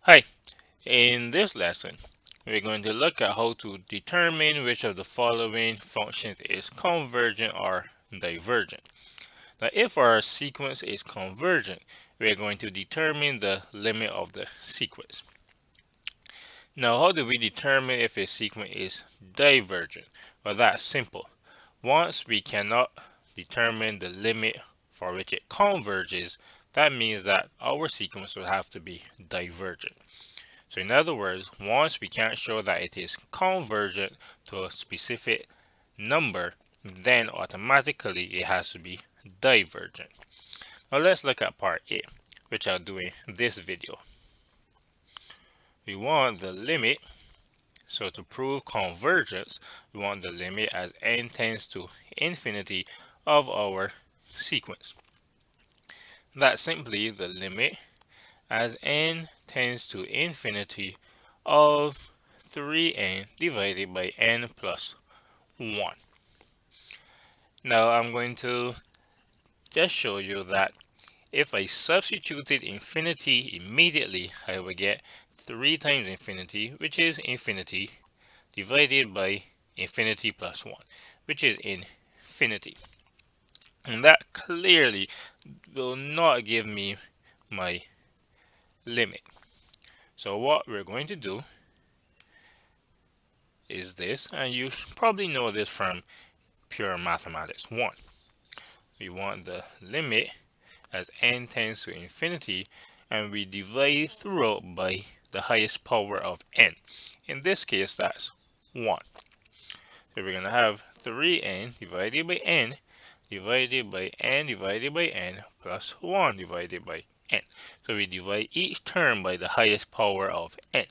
Hi, in this lesson, we're going to look at how to determine which of the following functions is convergent or divergent. Now, if our sequence is convergent, we're going to determine the limit of the sequence. Now, how do we determine if a sequence is divergent? Well, that's simple. Once we cannot determine the limit for which it converges, that means that our sequence will have to be divergent. So in other words, once we can't show that it is convergent to a specific number, then automatically it has to be divergent. Now let's look at part A, which I'll do in this video. We want the limit, so to prove convergence, we want the limit as n tends to infinity of our sequence. That's simply the limit as n tends to infinity of 3n divided by n plus 1. Now I'm going to just show you that if I substituted infinity immediately, I will get 3 times infinity, which is infinity, divided by infinity plus 1, which is infinity. And that clearly will not give me my limit. So what we're going to do is this, and you probably know this from pure mathematics 1. We want the limit as n tends to infinity, and we divide throughout by the highest power of n. In this case, that's 1. So we're going to have 3n divided by n divided by n divided by n plus 1 divided by n. So we divide each term by the highest power of n.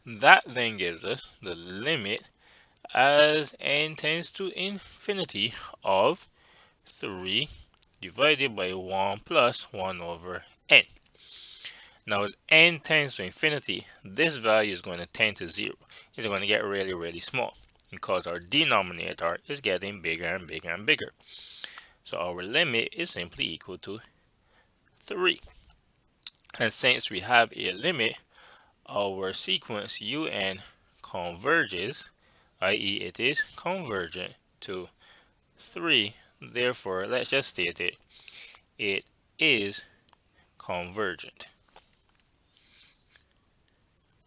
That then gives us the limit as n tends to infinity of 3 divided by 1 plus 1 over n. Now as n tends to infinity, this value is going to tend to 0. It's going to get really, really small because our denominator is getting bigger and bigger and bigger. So our limit is simply equal to 3. And since we have a limit, our sequence un converges, i.e. it is convergent to 3. Therefore, let's just state it. It is convergent.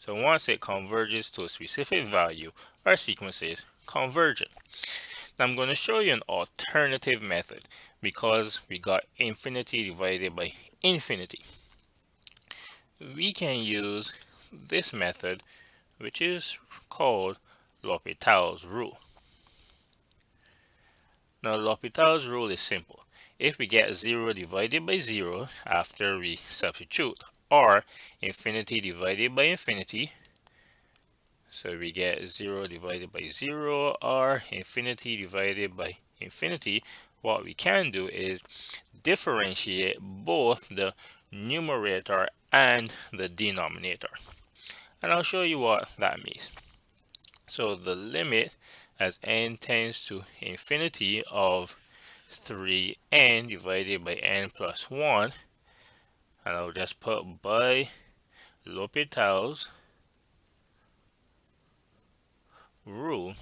So once it converges to a specific value, our sequence is convergent. Now I'm going to show you an alternative method because we got infinity divided by infinity. We can use this method, which is called L'Hopital's rule. Now L'Hopital's rule is simple. If we get 0 divided by 0 after we substitute, or infinity divided by infinity, so we get 0 divided by 0 or infinity divided by infinity, what we can do is differentiate both the numerator and the denominator. And I'll show you what that means. So the limit as n tends to infinity of 3n divided by n plus 1, and I'll just put by L'Hopital's rule,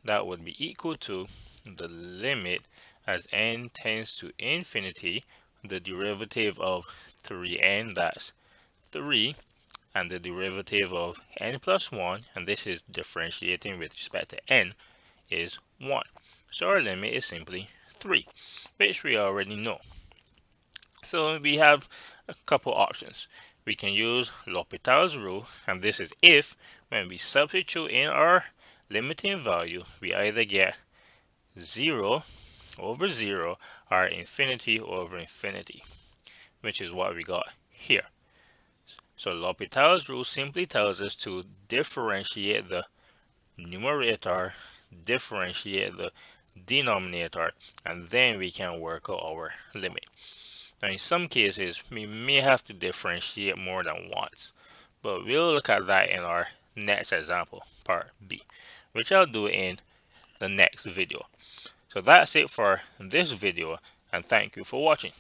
that would be equal to the limit as n tends to infinity, the derivative of 3n, that's 3, and the derivative of n plus 1, and this is differentiating with respect to n, is 1. So our limit is simply 3, which we already know. So we have a couple options. We can use L'Hopital's rule, and this is if, when we substitute in our limiting value, we either get 0 over 0 or infinity over infinity, which is what we got here. So L'Hopital's rule simply tells us to differentiate the numerator, differentiate the denominator, and then we can work out our limit. Now in some cases, we may have to differentiate more than once, but we'll look at that in our next example, part B, which I'll do in the next video. So that's it for this video, and thank you for watching.